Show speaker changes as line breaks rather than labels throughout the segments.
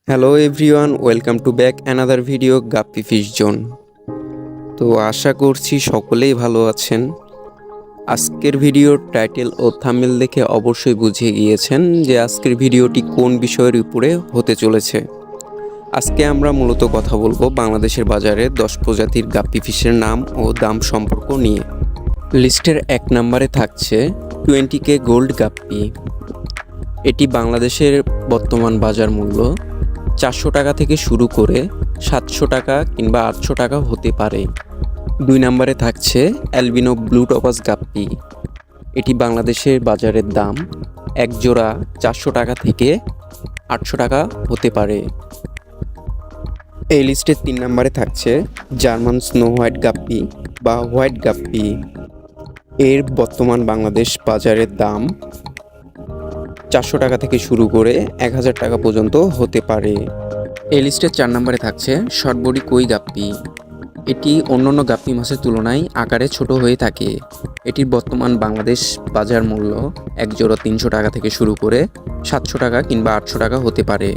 Hello everyone, welcome to back another video guppy fish zone. তো আশা করছি সকলেই ভালো আছেন। আজকের ভিডিওর টাইটেল ও থাম্বনেল দেখে অবশ্যই বুঝে গিয়েছেন যে আজকের ভিডিওটি কোন বিষয়ের উপরে হতে চলেছে। আজকে আমরা মূলত কথা বলবো বাংলাদেশের বাজারে 10 প্রজাতির গাপ্পি ফিশের নাম ও দাম সম্পর্ক নিয়ে। লিস্টের 1 নম্বরে থাকছে 20K গোল্ড গাপ্পি। এটি বাংলাদেশের বর্তমান বাজার মূল্য 400 টাকা থেকে শুরু করে 700 টাকা কিংবা 800 টাকা হতে পারে। 2 নম্বরে থাকছে অ্যালবিনো ব্লু টপাস গাপ্পি। এটি বাংলাদেশের বাজারের দাম এক জোড়া 400 টাকা থেকে 800 টাকা হতে পারে। এই লিস্টের 3 নম্বরে থাকছে জার্মান স্নো হোয়াইট গাপ্পি বা হোয়াইট গাপ্পি। এর বর্তমান বাংলাদেশ বাজারের দাম 400 টাকা থেকে শুরু করে 1000 টাকা পর্যন্ত হতে পারে। এই লিস্টের 4 নম্বরে থাকছে শর্টবডি কই গাপ্পি। এটি অন্যান্য গাপ্পি মাছের তুলনায় আকারে ছোট হয়ে থাকে। এটির বর্তমান বাংলাদেশ বাজার মূল্য এক জোড়া 300 টাকা থেকে শুরু করে 700 টাকা কিংবা 800 টাকা হতে পারে।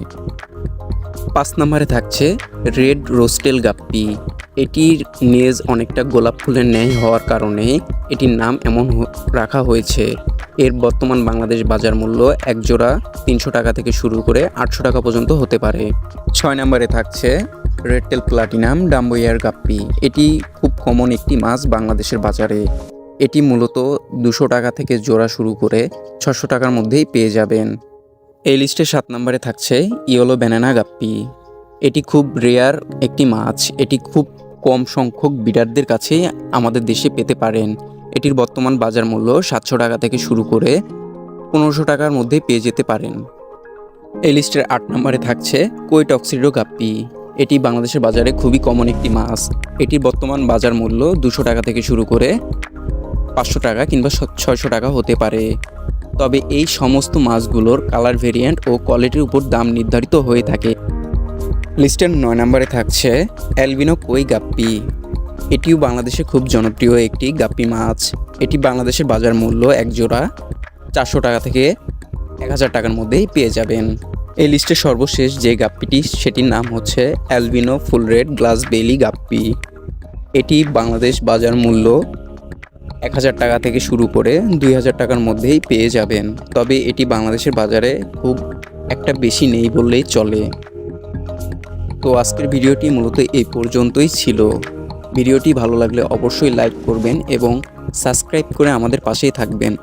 5 নম্বরে থাকছে রেড রোস্টেল গাপ্পি। এটির নেজ অনেকটা গোলাপ ফুলের ন্যায় হওয়ার কারণে এটির নাম এমন রাখা হয়েছে। এর বর্তমান বাংলাদেশ বাজার মূল্য এক জোড়া 300 টাকা থেকে শুরু করে 800 টাকা পর্যন্ত হতে পারে। 6 নম্বরে থাকছে রেডটেল প্লাটিনাম ডাম্বোয়ার গাপ্পি। এটি খুব কমন একটি মাছ বাংলাদেশের বাজারে। এটি মূলত 200 টাকা থেকে জোড়া শুরু করে 600 টাকার মধ্যেই পেয়ে যাবেন। এই লিস্টে 7 নম্বরে থাকছে ইয়েলো ব্যানানা গাপ্পি। এটি খুব রেয়ার একটি মাছ। এটি খুব কম সংখ্যক বিডারদের কাছেই আমাদের দেশে পেতে পারেন। এটির বর্তমান বাজার মূল্য 700 টাকা থেকে শুরু করে 1500 টাকার মধ্যে পেয়ে যেতে পারেন। এই লিস্টের 8 নম্বরে থাকছে কই টক্সিডো গাপ্পি। এটি বাংলাদেশের বাজারে খুবই কমন একটি মাছ। এটির বর্তমান বাজার মূল্য 200 টাকা থেকে শুরু করে 500 টাকা কিংবা 600 টাকা হতে পারে। তবে এই সমস্ত মাছগুলোর কালার ভেরিয়েন্ট ও কোয়ালিটির উপর দাম নির্ধারিত হয়ে থাকে। লিস্টের 9 নম্বরে থাকছে অ্যালবিনো কই গাপ্পি। এটিও বাংলাদেশে খুব জনপ্রিয় একটি গাপ্পি মাছ। এটি বাংলাদেশের বাজার মূল্য এক জোড়া 400 টাকা থেকে 1000 টাকার মধ্যেই পেয়ে যাবেন। এই লিস্টের সর্বশেষ যে গাপ্পিটি সেটির নাম হচ্ছে অ্যালবিনো ফুল রেড গ্লাস বেলি গাপ্পি। এটি বাংলাদেশ বাজার মূল্য 1000 টাকা থেকে শুরু করে 2000 টাকার মধ্যেই পেয়ে যাবেন। তবে এটি বাংলাদেশের বাজারে খুব একটা বেশি নেই বললেই চলে। তো আজকের ভিডিওটি মূলত এই পর্যন্তই ছিল। ভিডিওটি ভালো লাগলে অবশ্যই লাইক করবেন এবং সাবস্ক্রাইব করে আমাদের পাশেই থাকবেন।